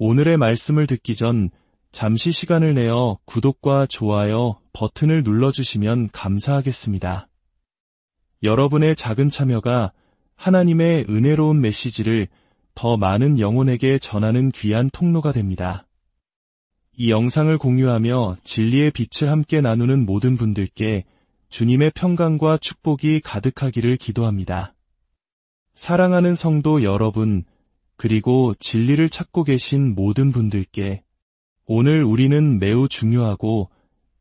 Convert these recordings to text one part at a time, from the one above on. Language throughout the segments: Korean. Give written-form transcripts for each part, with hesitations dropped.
오늘의 말씀을 듣기 전 잠시 시간을 내어 구독과 좋아요 버튼을 눌러주시면 감사하겠습니다. 여러분의 작은 참여가 하나님의 은혜로운 메시지를 더 많은 영혼에게 전하는 귀한 통로가 됩니다. 이 영상을 공유하며 진리의 빛을 함께 나누는 모든 분들께 주님의 평강과 축복이 가득하기를 기도합니다. 사랑하는 성도 여러분, 그리고 진리를 찾고 계신 모든 분들께 오늘 우리는 매우 중요하고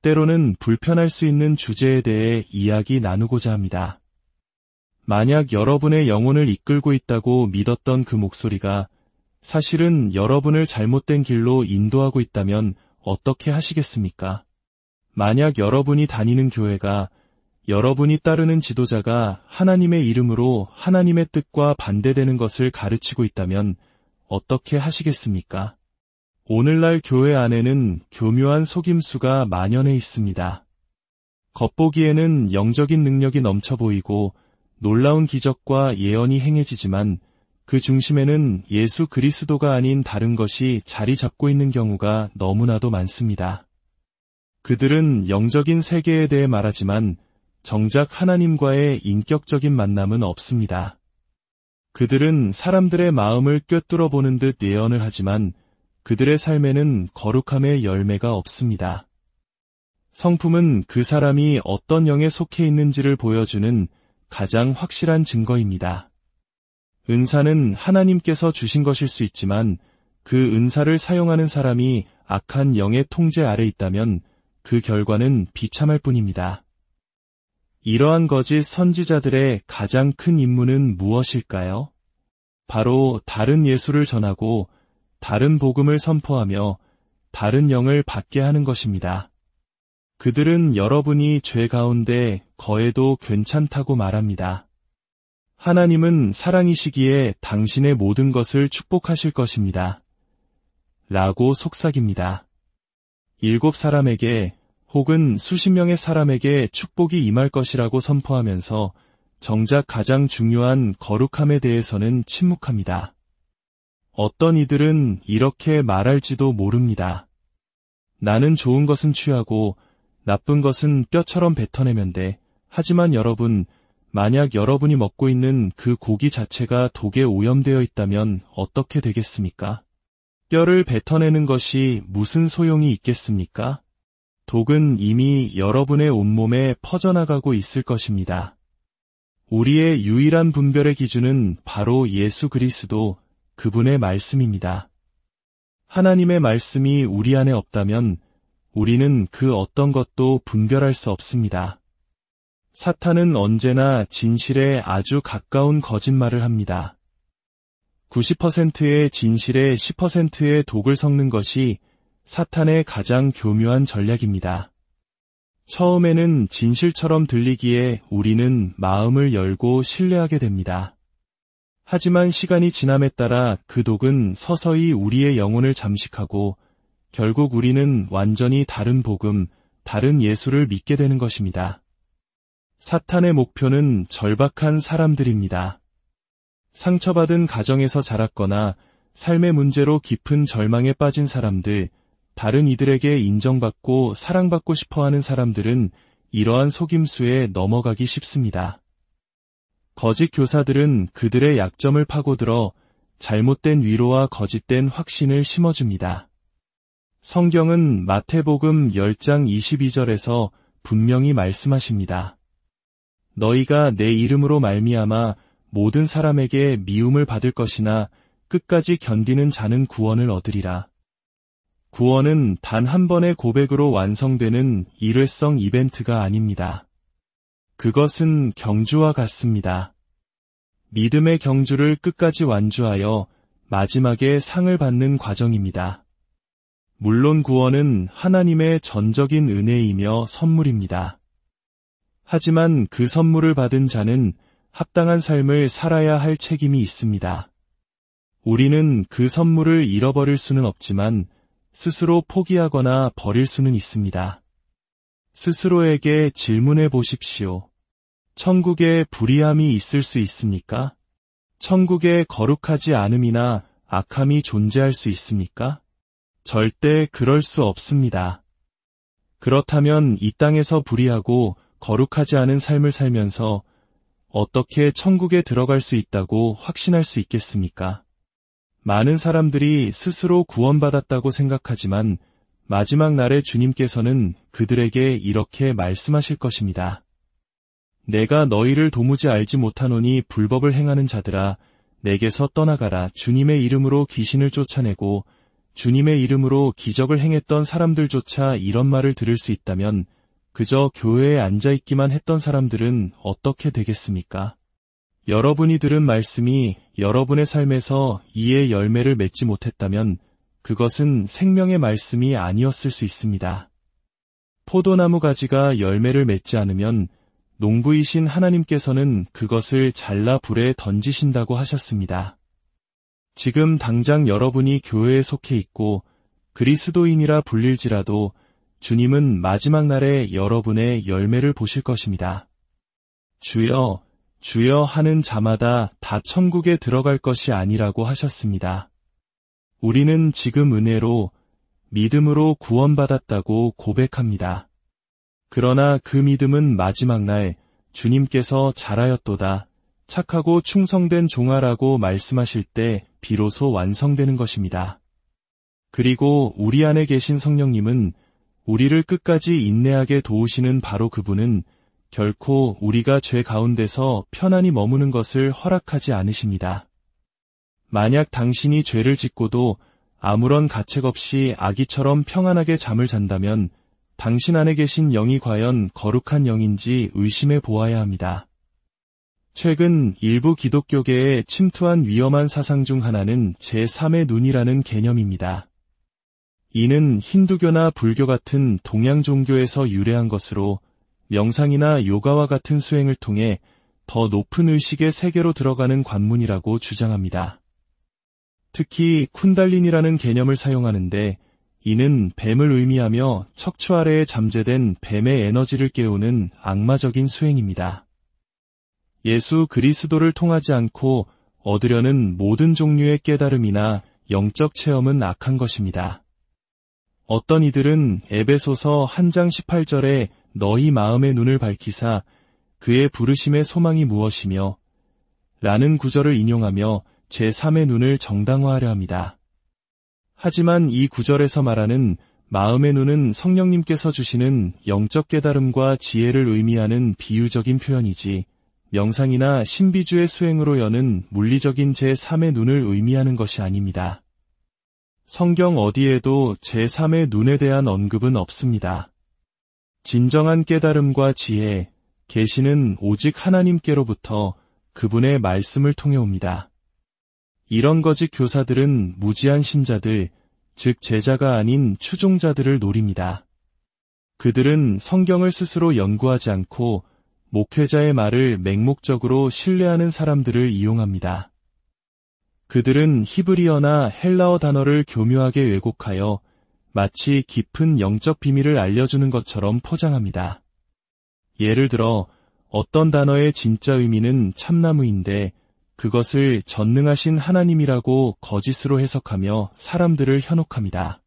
때로는 불편할 수 있는 주제에 대해 이야기 나누고자 합니다. 만약 여러분의 영혼을 이끌고 있다고 믿었던 그 목소리가 사실은 여러분을 잘못된 길로 인도하고 있다면 어떻게 하시겠습니까? 만약 여러분이 다니는 교회가 여러분이 따르는 지도자가 하나님의 이름으로 하나님의 뜻과 반대되는 것을 가르치고 있다면 어떻게 하시겠습니까? 오늘날 교회 안에는 교묘한 속임수가 만연해 있습니다. 겉보기에는 영적인 능력이 넘쳐 보이고 놀라운 기적과 예언이 행해지지만 그 중심에는 예수 그리스도가 아닌 다른 것이 자리 잡고 있는 경우가 너무나도 많습니다. 그들은 영적인 세계에 대해 말하지만 정작 하나님과의 인격적인 만남은 없습니다. 그들은 사람들의 마음을 꿰뚫어 보는 듯 예언을 하지만 그들의 삶에는 거룩함의 열매가 없습니다. 성품은 그 사람이 어떤 영에 속해 있는지를 보여주는 가장 확실한 증거입니다. 은사는 하나님께서 주신 것일 수 있지만 그 은사를 사용하는 사람이 악한 영의 통제 아래 있다면 그 결과는 비참할 뿐입니다. 이러한 거짓 선지자들의 가장 큰 임무는 무엇일까요? 바로 다른 예수를 전하고 다른 복음을 선포하며 다른 영을 받게 하는 것입니다. 그들은 여러분이 죄 가운데 거해도 괜찮다고 말합니다. 하나님은 사랑이시기에 당신의 모든 것을 축복하실 것입니다. 라고 속삭입니다. 7 사람에게 혹은 수십 명의 사람에게 축복이 임할 것이라고 선포하면서 정작 가장 중요한 거룩함에 대해서는 침묵합니다. 어떤 이들은 이렇게 말할지도 모릅니다. 나는 좋은 것은 취하고 나쁜 것은 뼈처럼 뱉어내면 돼. 하지만 여러분, 만약 여러분이 먹고 있는 그 고기 자체가 독에 오염되어 있다면 어떻게 되겠습니까? 뼈를 뱉어내는 것이 무슨 소용이 있겠습니까? 독은 이미 여러분의 온몸에 퍼져나가고 있을 것입니다. 우리의 유일한 분별의 기준은 바로 예수 그리스도, 그분의 말씀입니다. 하나님의 말씀이 우리 안에 없다면 우리는 그 어떤 것도 분별할 수 없습니다. 사탄은 언제나 진실에 아주 가까운 거짓말을 합니다. 90%의 진실에 10%의 독을 섞는 것이 사탄의 가장 교묘한 전략입니다. 처음에는 진실처럼 들리기에 우리는 마음을 열고 신뢰하게 됩니다. 하지만 시간이 지남에 따라 그 독은 서서히 우리의 영혼을 잠식하고 결국 우리는 완전히 다른 복음, 다른 예수를 믿게 되는 것입니다. 사탄의 목표는 절박한 사람들입니다. 상처받은 가정에서 자랐거나 삶의 문제로 깊은 절망에 빠진 사람들, 다른 이들에게 인정받고 사랑받고 싶어하는 사람들은 이러한 속임수에 넘어가기 쉽습니다. 거짓 교사들은 그들의 약점을 파고들어 잘못된 위로와 거짓된 확신을 심어줍니다. 성경은 마태복음 10장 22절에서 분명히 말씀하십니다. 너희가 내 이름으로 말미암아 모든 사람에게 미움을 받을 것이나 끝까지 견디는 자는 구원을 얻으리라. 구원은 단 한 번의 고백으로 완성되는 일회성 이벤트가 아닙니다. 그것은 경주와 같습니다. 믿음의 경주를 끝까지 완주하여 마지막에 상을 받는 과정입니다. 물론 구원은 하나님의 전적인 은혜이며 선물입니다. 하지만 그 선물을 받은 자는 합당한 삶을 살아야 할 책임이 있습니다. 우리는 그 선물을 잃어버릴 수는 없지만 스스로 포기하거나 버릴 수는 있습니다. 스스로에게 질문해 보십시오. 천국에 불의함이 있을 수 있습니까? 천국에 거룩하지 않음이나 악함이 존재할 수 있습니까? 절대 그럴 수 없습니다. 그렇다면 이 땅에서 불의하고 거룩하지 않은 삶을 살면서 어떻게 천국에 들어갈 수 있다고 확신할 수 있겠습니까? 많은 사람들이 스스로 구원받았다고 생각하지만 마지막 날에 주님께서는 그들에게 이렇게 말씀하실 것입니다. 내가 너희를 도무지 알지 못하노니 불법을 행하는 자들아, 내게서 떠나가라. 주님의 이름으로 귀신을 쫓아내고 주님의 이름으로 기적을 행했던 사람들조차 이런 말을 들을 수 있다면 그저 교회에 앉아있기만 했던 사람들은 어떻게 되겠습니까? 여러분이 들은 말씀이 여러분의 삶에서 이의 열매를 맺지 못했다면 그것은 생명의 말씀이 아니었을 수 있습니다. 포도나무 가지가 열매를 맺지 않으면 농부이신 하나님께서는 그것을 잘라 불에 던지신다고 하셨습니다. 지금 당장 여러분이 교회에 속해 있고 그리스도인이라 불릴지라도 주님은 마지막 날에 여러분의 열매를 보실 것입니다. 주여, 주여 하는 자마다 다 천국에 들어갈 것이 아니라고 하셨습니다. 우리는 지금 은혜로, 믿음으로 구원받았다고 고백합니다. 그러나 그 믿음은 마지막 날 주님께서 잘하였도다, 착하고 충성된 종아라고 말씀하실 때 비로소 완성되는 것입니다. 그리고 우리 안에 계신 성령님은 우리를 끝까지 인내하게 도우시는 바로 그분은 결코 우리가 죄 가운데서 편안히 머무는 것을 허락하지 않으십니다. 만약 당신이 죄를 짓고도 아무런 가책 없이 아기처럼 평안하게 잠을 잔다면 당신 안에 계신 영이 과연 거룩한 영인지 의심해 보아야 합니다. 최근 일부 기독교계에 침투한 위험한 사상 중 하나는 제3의 눈이라는 개념입니다. 이는 힌두교나 불교 같은 동양 종교에서 유래한 것으로 명상이나 요가와 같은 수행을 통해 더 높은 의식의 세계로 들어가는 관문이라고 주장합니다. 특히 쿤달리니라는 개념을 사용하는데 이는 뱀을 의미하며 척추 아래에 잠재된 뱀의 에너지를 깨우는 악마적인 수행입니다. 예수 그리스도를 통하지 않고 얻으려는 모든 종류의 깨달음이나 영적 체험은 악한 것입니다. 어떤 이들은 에베소서 1장 18절에 너희 마음의 눈을 밝히사 그의 부르심의 소망이 무엇이며 라는 구절을 인용하며 제3의 눈을 정당화하려 합니다. 하지만 이 구절에서 말하는 마음의 눈은 성령님께서 주시는 영적 깨달음과 지혜를 의미하는 비유적인 표현이지 명상이나 신비주의 수행으로 여는 물리적인 제3의 눈을 의미하는 것이 아닙니다. 성경 어디에도 제3의 눈에 대한 언급은 없습니다. 진정한 깨달음과 지혜, 계시는 오직 하나님께로부터 그분의 말씀을 통해 옵니다. 이런 거짓 교사들은 무지한 신자들, 즉 제자가 아닌 추종자들을 노립니다. 그들은 성경을 스스로 연구하지 않고 목회자의 말을 맹목적으로 신뢰하는 사람들을 이용합니다. 그들은 히브리어나 헬라어 단어를 교묘하게 왜곡하여 마치 깊은 영적 비밀을 알려주는 것처럼 포장합니다. 예를 들어 어떤 단어의 진짜 의미는 참나무인데 그것을 전능하신 하나님이라고 거짓으로 해석하며 사람들을 현혹합니다.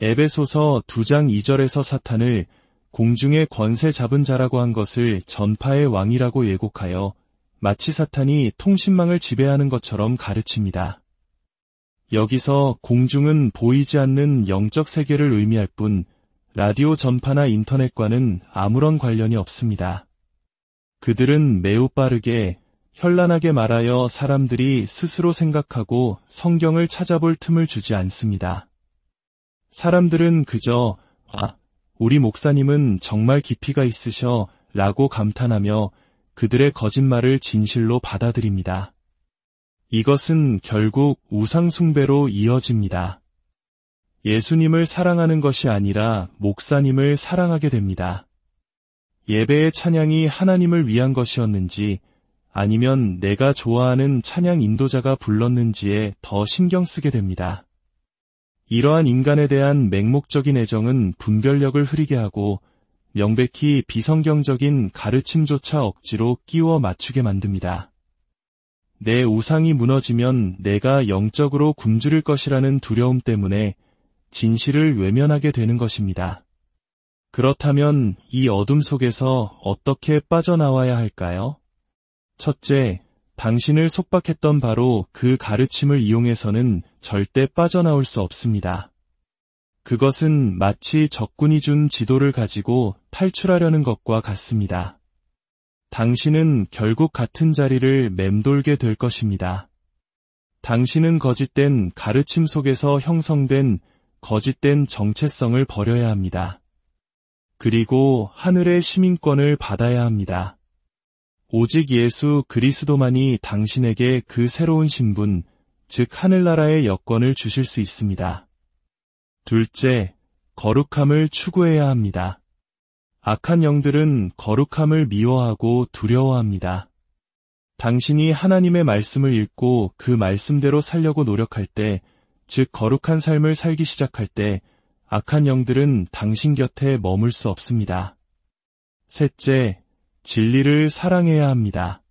에베소서 2장 2절에서 사탄을 공중의 권세 잡은 자라고 한 것을 전파의 왕이라고 왜곡하여 마치 사탄이 통신망을 지배하는 것처럼 가르칩니다. 여기서 공중은 보이지 않는 영적 세계를 의미할 뿐 라디오 전파나 인터넷과는 아무런 관련이 없습니다. 그들은 매우 빠르게 현란하게 말하여 사람들이 스스로 생각하고 성경을 찾아볼 틈을 주지 않습니다. 사람들은 그저 우리 목사님은 정말 깊이가 있으셔 라고 감탄하며 그들의 거짓말을 진실로 받아들입니다. 이것은 결국 우상숭배로 이어집니다. 예수님을 사랑하는 것이 아니라 목사님을 사랑하게 됩니다. 예배의 찬양이 하나님을 위한 것이었는지 아니면 내가 좋아하는 찬양 인도자가 불렀는지에 더 신경 쓰게 됩니다. 이러한 인간에 대한 맹목적인 애정은 분별력을 흐리게 하고 명백히 비성경적인 가르침조차 억지로 끼워 맞추게 만듭니다. 내 우상이 무너지면 내가 영적으로 굶주릴 것이라는 두려움 때문에 진실을 외면하게 되는 것입니다. 그렇다면 이 어둠 속에서 어떻게 빠져나와야 할까요? 첫째, 당신을 속박했던 바로 그 가르침을 이용해서는 절대 빠져나올 수 없습니다. 그것은 마치 적군이 준 지도를 가지고 탈출하려는 것과 같습니다. 당신은 결국 같은 자리를 맴돌게 될 것입니다. 당신은 거짓된 가르침 속에서 형성된 거짓된 정체성을 버려야 합니다. 그리고 하늘의 시민권을 받아야 합니다. 오직 예수 그리스도만이 당신에게 그 새로운 신분, 즉 하늘나라의 여권을 주실 수 있습니다. 둘째, 거룩함을 추구해야 합니다. 악한 영들은 거룩함을 미워하고 두려워합니다. 당신이 하나님의 말씀을 읽고 그 말씀대로 살려고 노력할 때, 즉 거룩한 삶을 살기 시작할 때 악한 영들은 당신 곁에 머물 수 없습니다. 셋째, 진리를 사랑해야 합니다.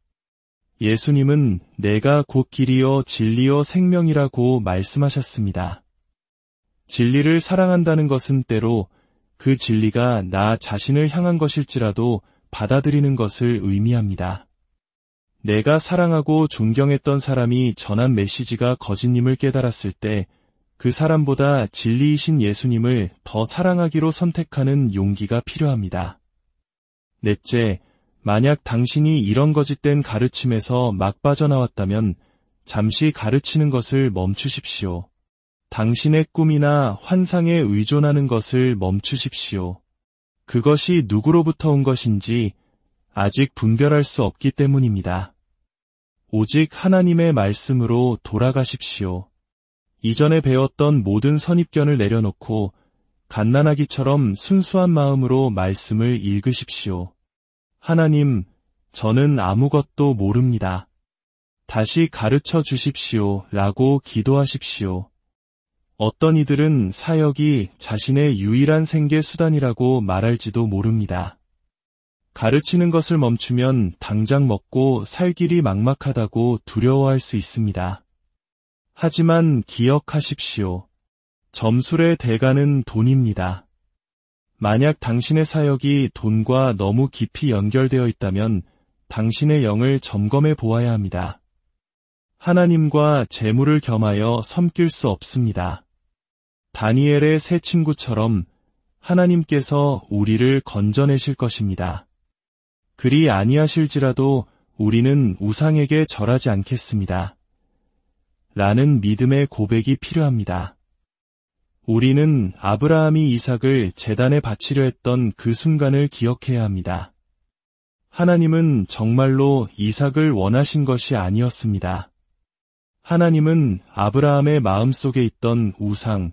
예수님은 내가 곧 길이요 진리요 생명이라고 말씀하셨습니다. 진리를 사랑한다는 것은 때로 그 진리가 나 자신을 향한 것일지라도 받아들이는 것을 의미합니다. 내가 사랑하고 존경했던 사람이 전한 메시지가 거짓임을 깨달았을 때 그 사람보다 진리이신 예수님을 더 사랑하기로 선택하는 용기가 필요합니다. 넷째, 만약 당신이 이런 거짓된 가르침에서 막 빠져나왔다면 잠시 가르치는 것을 멈추십시오. 당신의 꿈이나 환상에 의존하는 것을 멈추십시오. 그것이 누구로부터 온 것인지 아직 분별할 수 없기 때문입니다. 오직 하나님의 말씀으로 돌아가십시오. 이전에 배웠던 모든 선입견을 내려놓고 갓난아기처럼 순수한 마음으로 말씀을 읽으십시오. 하나님, 저는 아무것도 모릅니다. 다시 가르쳐 주십시오. 라고 기도하십시오. 어떤 이들은 사역이 자신의 유일한 생계 수단이라고 말할지도 모릅니다. 가르치는 것을 멈추면 당장 먹고 살 길이 막막하다고 두려워할 수 있습니다. 하지만 기억하십시오. 점술의 대가는 돈입니다. 만약 당신의 사역이 돈과 너무 깊이 연결되어 있다면 당신의 영을 점검해 보아야 합니다. 하나님과 재물을 겸하여 섬길 수 없습니다. 다니엘의 세 친구처럼 하나님께서 우리를 건져내실 것입니다. 그리 아니하실지라도 우리는 우상에게 절하지 않겠습니다. 라는 믿음의 고백이 필요합니다. 우리는 아브라함이 이삭을 제단에 바치려 했던 그 순간을 기억해야 합니다. 하나님은 정말로 이삭을 원하신 것이 아니었습니다. 하나님은 아브라함의 마음속에 있던 우상,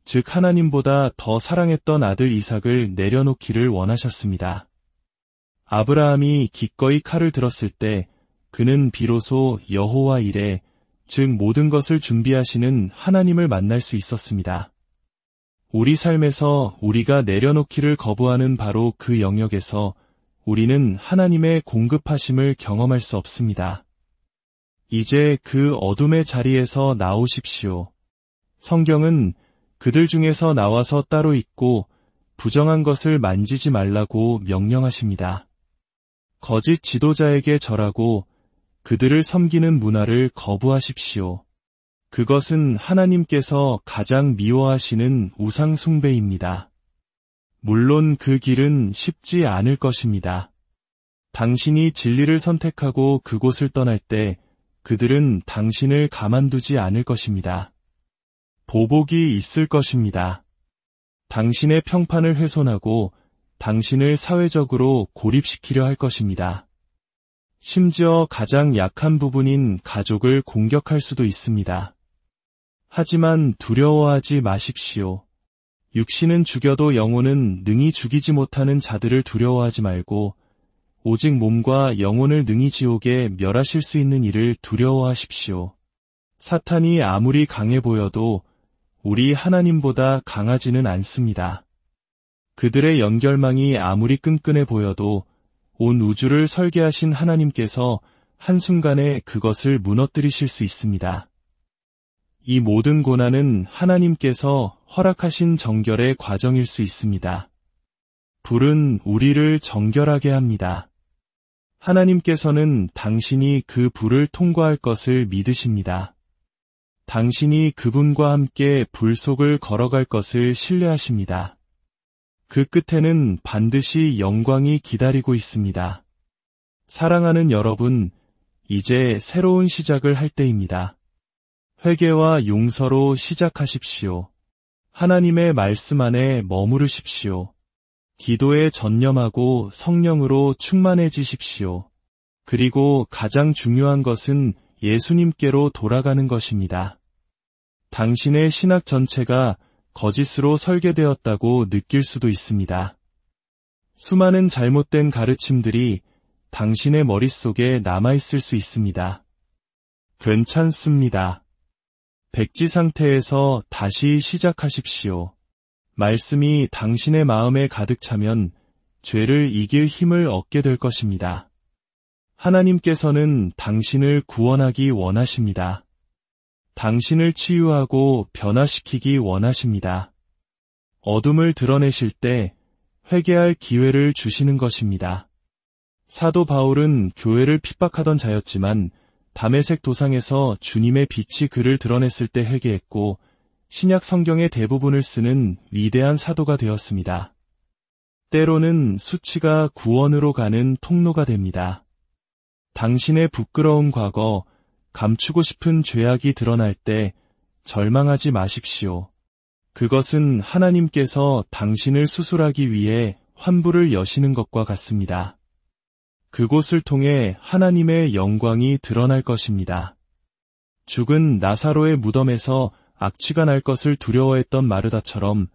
즉 하나님보다 더 사랑했던 아들 이삭을 내려놓기를 원하셨습니다. 아브라함이 기꺼이 칼을 들었을 때 그는 비로소 여호와 이레, 즉 모든 것을 준비하시는 하나님을 만날 수 있었습니다. 우리 삶에서 우리가 내려놓기를 거부하는 바로 그 영역에서 우리는 하나님의 공급하심을 경험할 수 없습니다. 이제 그 어둠의 자리에서 나오십시오. 성경은 그들 중에서 나와서 따로 있고 부정한 것을 만지지 말라고 명령하십니다. 거짓 지도자에게 절하고 그들을 섬기는 문화를 거부하십시오. 그것은 하나님께서 가장 미워하시는 우상 숭배입니다. 물론 그 길은 쉽지 않을 것입니다. 당신이 진리를 선택하고 그곳을 떠날 때 그들은 당신을 가만두지 않을 것입니다. 보복이 있을 것입니다. 당신의 평판을 훼손하고 당신을 사회적으로 고립시키려 할 것입니다. 심지어 가장 약한 부분인 가족을 공격할 수도 있습니다. 하지만 두려워하지 마십시오. 육신은 죽여도 영혼은 능히 죽이지 못하는 자들을 두려워하지 말고 오직 몸과 영혼을 능히 지옥에 멸하실 수 있는 이를 두려워하십시오. 사탄이 아무리 강해 보여도 우리 하나님보다 강하지는 않습니다. 그들의 연결망이 아무리 끈끈해 보여도 온 우주를 설계하신 하나님께서 한순간에 그것을 무너뜨리실 수 있습니다. 이 모든 고난은 하나님께서 허락하신 정결의 과정일 수 있습니다. 불은 우리를 정결하게 합니다. 하나님께서는 당신이 그 불을 통과할 것을 믿으십니다. 당신이 그분과 함께 불 속을 걸어갈 것을 신뢰하십니다. 그 끝에는 반드시 영광이 기다리고 있습니다. 사랑하는 여러분, 이제 새로운 시작을 할 때입니다. 회개와 용서로 시작하십시오. 하나님의 말씀 안에 머무르십시오. 기도에 전념하고 성령으로 충만해지십시오. 그리고 가장 중요한 것은 예수님께로 돌아가는 것입니다. 당신의 신학 전체가 거짓으로 설계되었다고 느낄 수도 있습니다. 수많은 잘못된 가르침들이 당신의 머릿속에 남아있을 수 있습니다. 괜찮습니다. 백지 상태에서 다시 시작하십시오. 말씀이 당신의 마음에 가득 차면 죄를 이길 힘을 얻게 될 것입니다. 하나님께서는 당신을 구원하기 원하십니다. 당신을 치유하고 변화시키기 원하십니다. 어둠을 드러내실 때 회개할 기회를 주시는 것입니다. 사도 바울은 교회를 핍박하던 자였지만 다메섹 도상에서 주님의 빛이 그를 드러냈을 때 회개했고 신약 성경의 대부분을 쓰는 위대한 사도가 되었습니다. 때로는 수치가 구원으로 가는 통로가 됩니다. 당신의 부끄러운 과거, 감추고 싶은 죄악이 드러날 때 절망하지 마십시오. 그것은 하나님께서 당신을 수술하기 위해 환부를 여시는 것과 같습니다. 그곳을 통해 하나님의 영광이 드러날 것입니다. 죽은 나사로의 무덤에서 악취가 날 것을 두려워했던 마르다처럼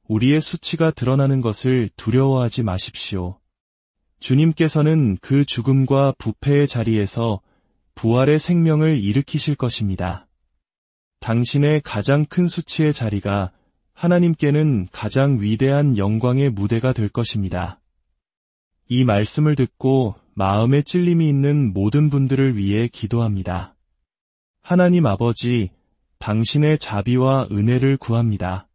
우리의 수치가 드러나는 것을 두려워하지 마십시오. 주님께서는 그 죽음과 부패의 자리에서 부활의 생명을 일으키실 것입니다. 당신의 가장 큰 수치의 자리가 하나님께는 가장 위대한 영광의 무대가 될 것입니다. 이 말씀을 듣고 마음에 찔림이 있는 모든 분들을 위해 기도합니다. 하나님 아버지, 당신의 자비와 은혜를 구합니다.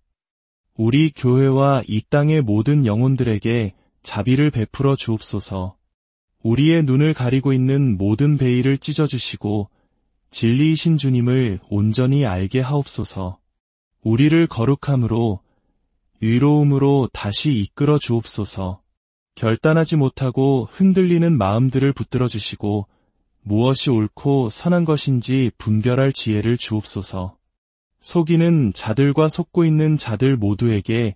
우리 교회와 이 땅의 모든 영혼들에게 자비를 베풀어 주옵소서. 우리의 눈을 가리고 있는 모든 베일을 찢어주시고 진리이신 주님을 온전히 알게 하옵소서. 우리를 거룩함으로 의로움으로 다시 이끌어 주옵소서. 결단하지 못하고 흔들리는 마음들을 붙들어 주시고 무엇이 옳고 선한 것인지 분별할 지혜를 주옵소서. 속이는 자들과 속고 있는 자들 모두에게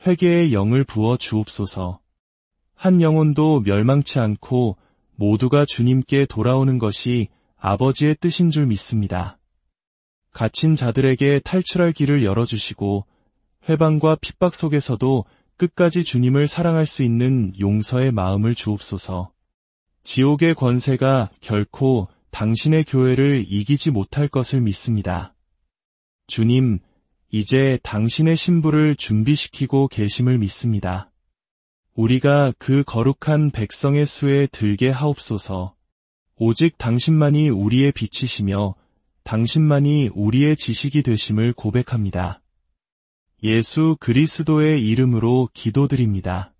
회개의 영을 부어 주옵소서. 한 영혼도 멸망치 않고 모두가 주님께 돌아오는 것이 아버지의 뜻인 줄 믿습니다. 갇힌 자들에게 탈출할 길을 열어주시고 회방과 핍박 속에서도 끝까지 주님을 사랑할 수 있는 용서의 마음을 주옵소서. 지옥의 권세가 결코 당신의 교회를 이기지 못할 것을 믿습니다. 주님, 이제 당신의 신부를 준비시키고 계심을 믿습니다. 우리가 그 거룩한 백성의 수에 들게 하옵소서. 오직 당신만이 우리의 빛이시며 당신만이 우리의 지식이 되심을 고백합니다. 예수 그리스도의 이름으로 기도드립니다.